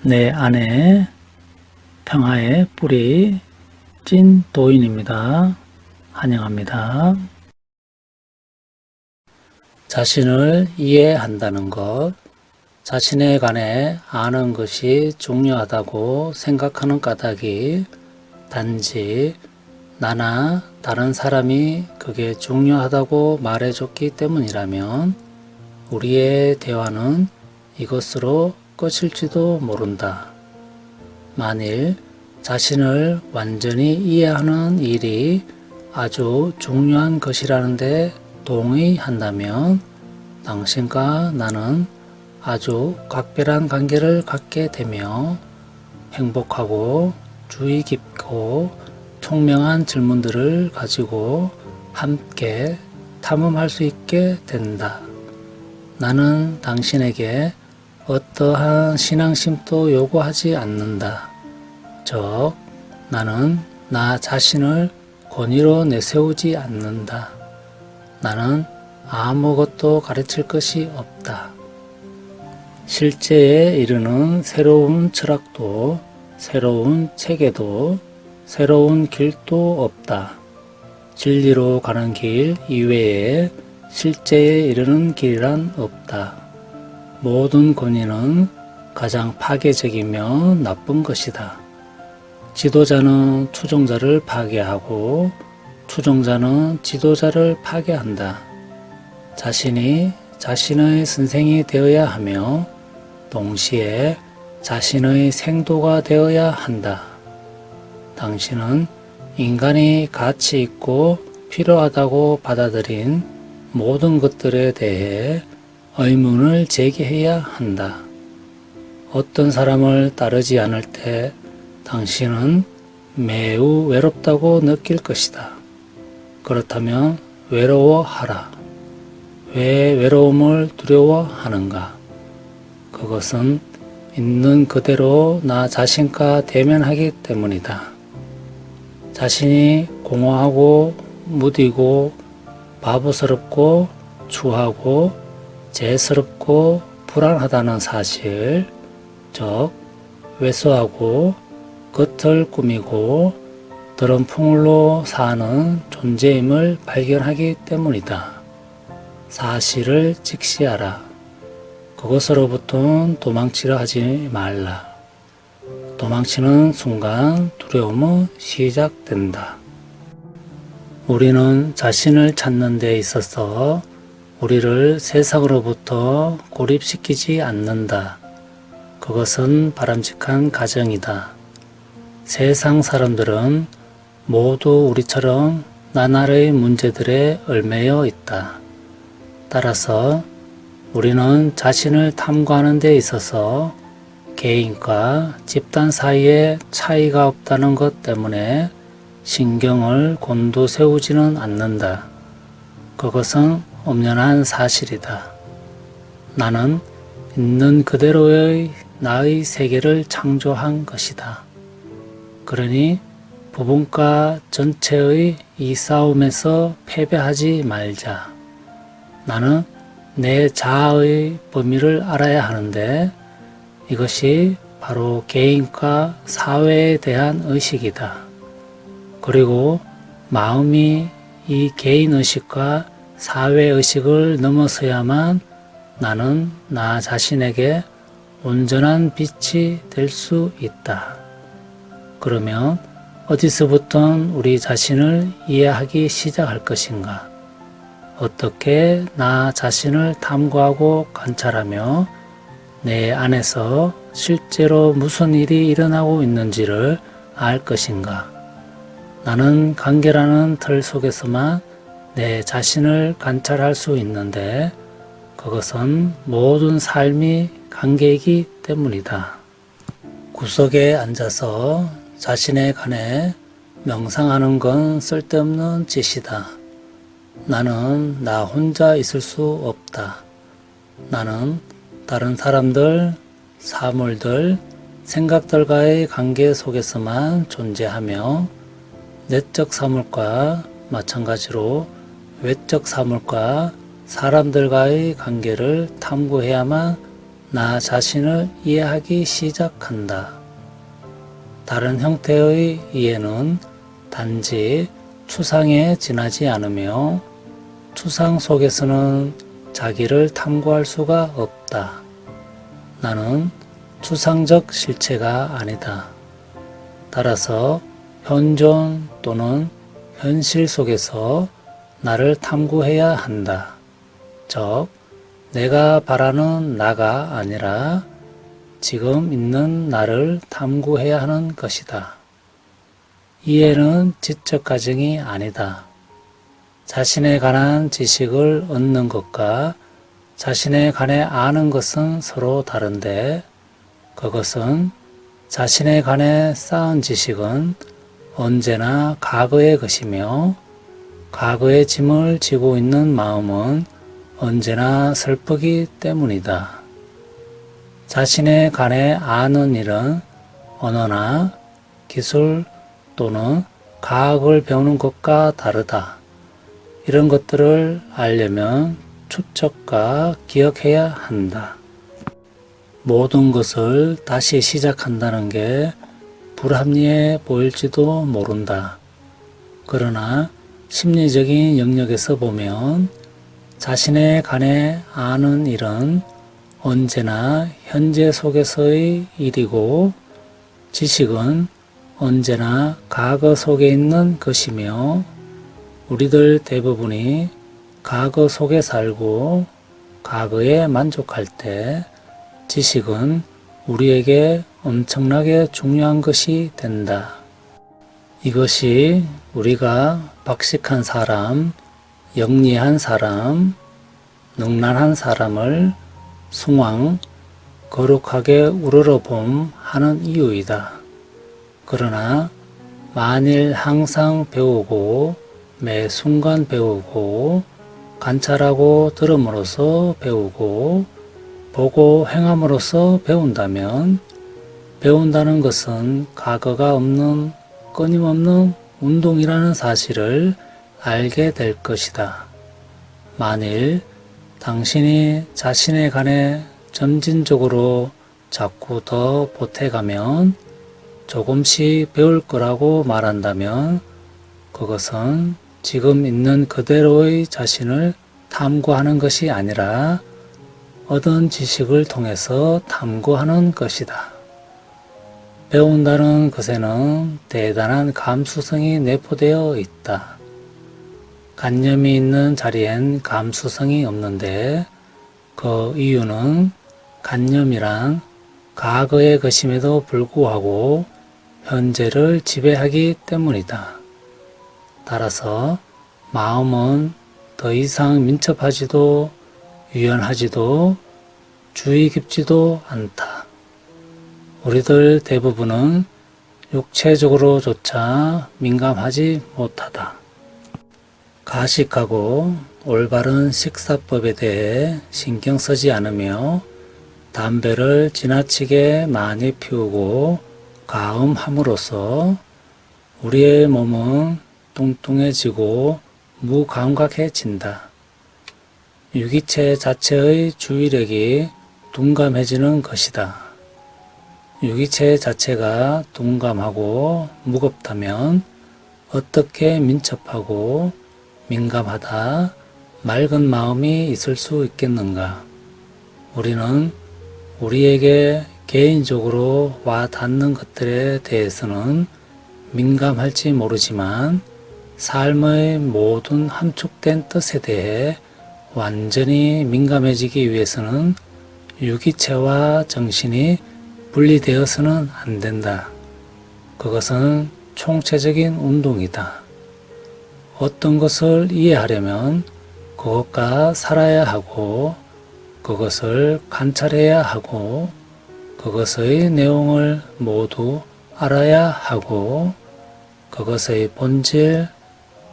내 안에 평화의 뿌리 찐도인입니다. 환영합니다. 자신을 이해한다는 것, 자신에 관해 아는 것이 중요하다고 생각하는 까닭이 단지 나나 다른 사람이 그게 중요하다고 말해줬기 때문이라면 우리의 대화는 이것으로 끝일지도 모른다. 만일 자신을 완전히 이해하는 일이 아주 중요한 것이라는데 동의한다면 당신과 나는 아주 각별한 관계를 갖게 되며 행복하고 주의 깊고 총명한 질문들을 가지고 함께 탐험할 수 있게 된다. 나는 당신에게 어떠한 신앙심도 요구하지 않는다. 즉, 나는 나 자신을 권위로 내세우지 않는다. 나는 아무것도 가르칠 것이 없다. 실제에 이르는 새로운 철학도, 새로운 체계도, 새로운 길도 없다. 진리로 가는 길 이외에 실제에 이르는 길이란 없다. 모든 권위는 가장 파괴적이며 나쁜 것이다. 지도자는 추종자를 파괴하고 추종자는 지도자를 파괴한다. 자신이 자신의 선생이 되어야 하며 동시에 자신의 생도가 되어야 한다. 당신은 인간이 가치 있고 필요하다고 받아들인 모든 것들에 대해 의문을 제기해야 한다. 어떤 사람을 따르지 않을 때 당신은 매우 외롭다고 느낄 것이다. 그렇다면 외로워하라. 왜 외로움을 두려워하는가? 그것은 있는 그대로 나 자신과 대면하기 때문이다. 자신이 공허하고 무디고 바보스럽고 추하고 죄스럽고 불안하다는 사실, 즉 왜소하고 겉을 꾸미고 드럼풍으로 사는 존재임을 발견하기 때문이다. 사실을 직시하라. 그것으로부터 도망치려 하지 말라. 도망치는 순간 두려움은 시작된다. 우리는 자신을 찾는 데 있어서 우리를 세상으로부터 고립시키지 않는다. 그것은 바람직한 가정이다. 세상 사람들은 모두 우리처럼 나날의 문제들에 얽매여 있다. 따라서 우리는 자신을 탐구하는 데 있어서 개인과 집단 사이에 차이가 없다는 것 때문에 신경을 곤두세우지는 않는다. 그것은 엄연한 사실이다. 나는 있는 그대로의 나의 세계를 창조한 것이다. 그러니 부분과 전체의 이 싸움에서 패배하지 말자. 나는 내 자아의 범위를 알아야 하는데 이것이 바로 개인과 사회에 대한 의식이다. 그리고 마음이 이 개인의식과 사회의식을 넘어서야만 나는 나 자신에게 온전한 빛이 될 수 있다. 그러면 어디서부터 우리 자신을 이해하기 시작할 것인가? 어떻게 나 자신을 탐구하고 관찰하며 내 안에서 실제로 무슨 일이 일어나고 있는지를 알 것인가? 나는 관계라는 틀 속에서만 내 자신을 관찰할 수 있는데 그것은 모든 삶이 관계이기 때문이다. 구석에 앉아서 자신에 관해 명상하는 건 쓸데없는 짓이다. 나는 나 혼자 있을 수 없다. 나는 다른 사람들, 사물들, 생각들과의 관계 속에서만 존재하며 내적 사물과 마찬가지로 외적 사물과 사람들과의 관계를 탐구해야만 나 자신을 이해하기 시작한다. 다른 형태의 이해는 단지 추상에 지나지 않으며 추상 속에서는 자기를 탐구할 수가 없다. 나는 추상적 실체가 아니다. 따라서 현존 또는 현실 속에서 나를 탐구해야 한다. 즉, 내가 바라는 나가 아니라 지금 있는 나를 탐구해야 하는 것이다. 이해는 지적 과정이 아니다. 자신에 관한 지식을 얻는 것과 자신에 관해 아는 것은 서로 다른데 그것은 자신에 관해 쌓은 지식은 언제나 과거의 것이며 과거의 짐을 지고 있는 마음은 언제나 슬프기 때문이다. 자신에 관해 아는 일은 언어나 기술 또는 과학을 배우는 것과 다르다. 이런 것들을 알려면 추적과 기억해야 한다. 모든 것을 다시 시작한다는 게 불합리해 보일지도 모른다. 그러나 심리적인 영역에서 보면 자신에 관해 아는 일은 언제나 현재 속에서의 일이고 지식은 언제나 과거 속에 있는 것이며 우리들 대부분이 과거 속에 살고 과거에 만족할 때 지식은 우리에게 엄청나게 중요한 것이 된다. 이것이 우리가 박식한 사람, 영리한 사람, 능란한 사람을 숭앙, 거룩하게 우러러봄 하는 이유이다. 그러나 만일 항상 배우고 매 순간 배우고 관찰하고 들음으로써 배우고 보고 행함으로써 배운다면 배운다는 것은 과거가 없는 끊임없는 운동이라는 사실을 알게 될 것이다. 만일 당신이 자신에 관해 점진적으로 자꾸 더 보태가면 조금씩 배울 거라고 말한다면 그것은 지금 있는 그대로의 자신을 탐구하는 것이 아니라 얻은 지식을 통해서 탐구하는 것이다. 배운다는 것에는 대단한 감수성이 내포되어 있다. 관념이 있는 자리엔 감수성이 없는데 그 이유는 관념이란 과거의 것임에도 불구하고 현재를 지배하기 때문이다. 따라서 마음은 더 이상 민첩하지도 유연하지도 주의 깊지도 않다. 우리들 대부분은 육체적으로조차 민감하지 못하다. 가식하고 올바른 식사법에 대해 신경 쓰지 않으며 담배를 지나치게 많이 피우고 가음함으로써 우리의 몸은 뚱뚱해지고 무감각해진다. 유기체 자체의 주의력이 둔감해지는 것이다. 유기체 자체가 둔감하고 무겁다면 어떻게 민첩하고 민감하다, 맑은 마음이 있을 수 있겠는가? 우리는 우리에게 개인적으로 와 닿는 것들에 대해서는 민감할지 모르지만 삶의 모든 함축된 뜻에 대해 완전히 민감해지기 위해서는 유기체와 정신이 분리되어서는 안 된다. 그것은 총체적인 운동이다. 어떤 것을 이해하려면 그것과 살아야 하고 그것을 관찰해야 하고 그것의 내용을 모두 알아야 하고 그것의 본질,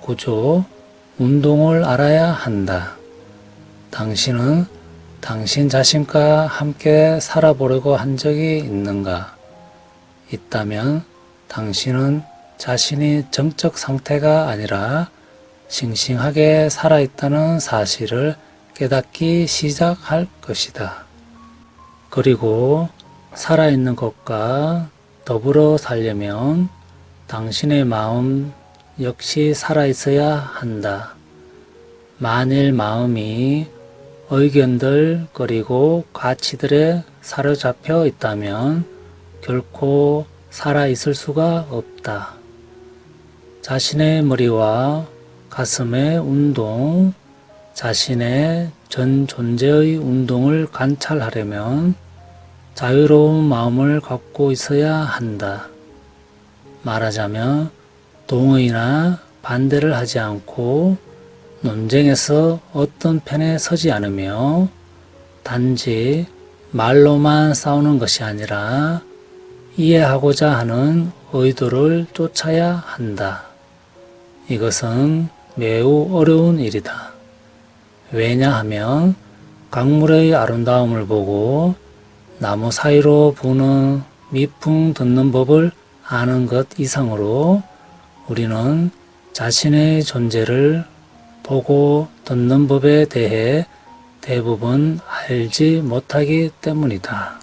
구조, 운동을 알아야 한다. 당신은 당신 자신과 함께 살아보려고 한 적이 있는가? 있다면 당신은 자신이 정적 상태가 아니라 싱싱하게 살아있다는 사실을 깨닫기 시작할 것이다. 그리고 살아있는 것과 더불어 살려면 당신의 마음 역시 살아있어야 한다. 만일 마음이 의견들 그리고 가치들에 사로잡혀 있다면 결코 살아있을 수가 없다. 자신의 머리와 가슴의 운동, 자신의 전 존재의 운동을 관찰하려면 자유로운 마음을 갖고 있어야 한다. 말하자면 동의나 반대를 하지 않고 논쟁에서 어떤 편에 서지 않으며 단지 말로만 싸우는 것이 아니라 이해하고자 하는 의도를 쫓아야 한다. 이것은 매우 어려운 일이다. 왜냐하면 강물의 아름다움을 보고 나무 사이로 부는 미풍 듣는 법을 아는 것 이상으로 우리는 자신의 존재를 보고 듣는 법에 대해 대부분 알지 못하기 때문이다.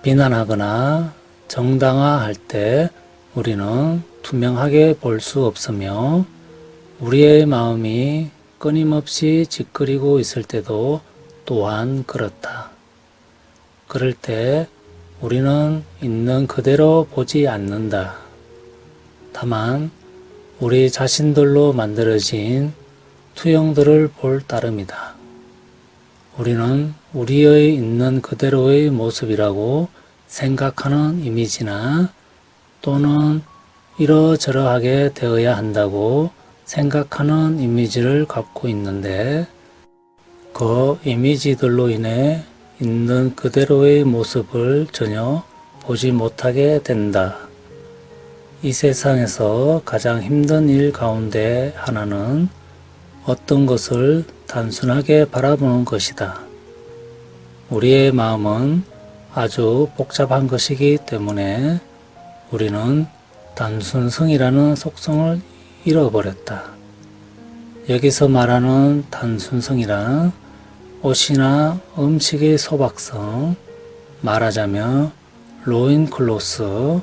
비난하거나 정당화할 때 우리는 투명하게 볼 수 없으며 우리의 마음이 끊임없이 짓거리고 있을 때도 또한 그렇다. 그럴 때 우리는 있는 그대로 보지 않는다. 다만 우리 자신들로 만들어진 투영들을 볼 따름이다. 우리는 우리의 있는 그대로의 모습이라고 생각하는 이미지나 또는 이러저러하게 되어야 한다고 생각하는 이미지를 갖고 있는데 그 이미지들로 인해 있는 그대로의 모습을 전혀 보지 못하게 된다. 이 세상에서 가장 힘든 일 가운데 하나는 어떤 것을 단순하게 바라보는 것이다. 우리의 마음은 아주 복잡한 것이기 때문에 우리는 단순성이라는 속성을 잃어버렸다. 여기서 말하는 단순성이란 옷이나 음식의 소박성, 말하자면 로인클로스,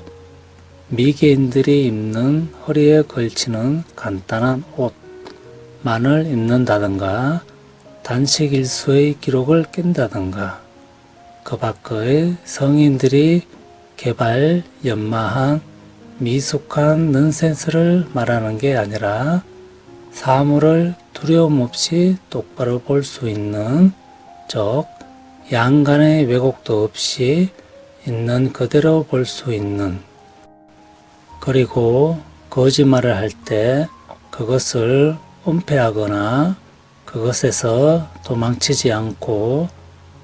미개인들이 입는 허리에 걸치는 간단한 옷만을 입는다든가 단식 일수의 기록을 낀다든가 그 밖의 성인들이 개발 연마한 미숙한 넌센스를 말하는 게 아니라 사물을 두려움 없이 똑바로 볼 수 있는, 즉 양간의 왜곡도 없이 있는 그대로 볼 수 있는, 그리고 거짓말을 할 때 그것을 은폐하거나 그것에서 도망치지 않고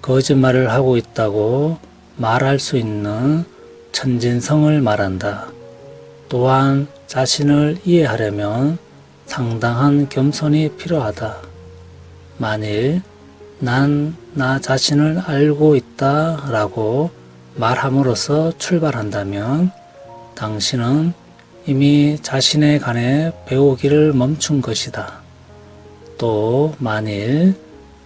거짓말을 하고 있다고 말할 수 있는 천진성을 말한다. 또한 자신을 이해하려면 상당한 겸손이 필요하다. 만일 난 나 자신을 알고 있다 라고 말함으로써 출발한다면 당신은 이미 자신에 관해 배우기를 멈춘 것이다. 또 만일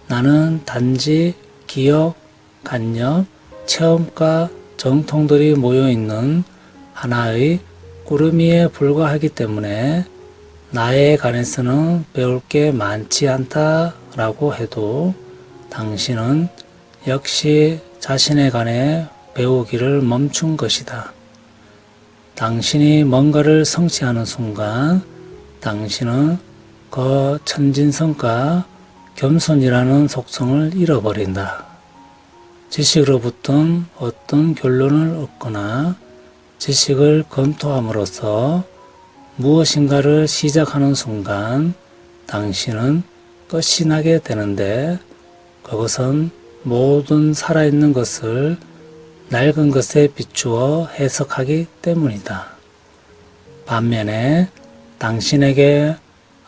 나는 단지 기억, 간접, 체험과 정통들이 모여있는 하나의 꾸러미에 불과하기 때문에 나에 관해서는 배울 게 많지 않다라고 해도 당신은 역시 자신에 관해 배우기를 멈춘 것이다. 당신이 뭔가를 성취하는 순간 당신은 그 천진성과 겸손이라는 속성을 잃어버린다. 지식으로부터 어떤 결론을 얻거나 지식을 검토함으로써 무엇인가를 시작하는 순간 당신은 끝이 나게 되는데 그것은 모든 살아있는 것을 낡은 것에 비추어 해석하기 때문이다. 반면에 당신에게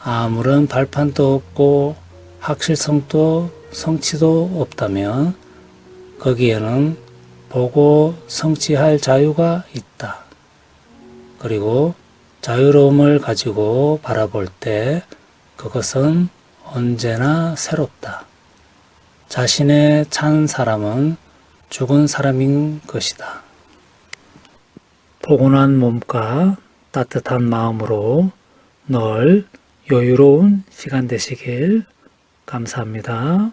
아무런 발판도 없고 확실성도 성취도 없다면 거기에는 보고 성취할 자유가 있다. 그리고 자유로움을 가지고 바라볼 때 그것은 언제나 새롭다. 자신의 찬 사람은 죽은 사람인 것이다. 포근한 몸과 따뜻한 마음으로 늘 여유로운 시간 되시길. 감사합니다.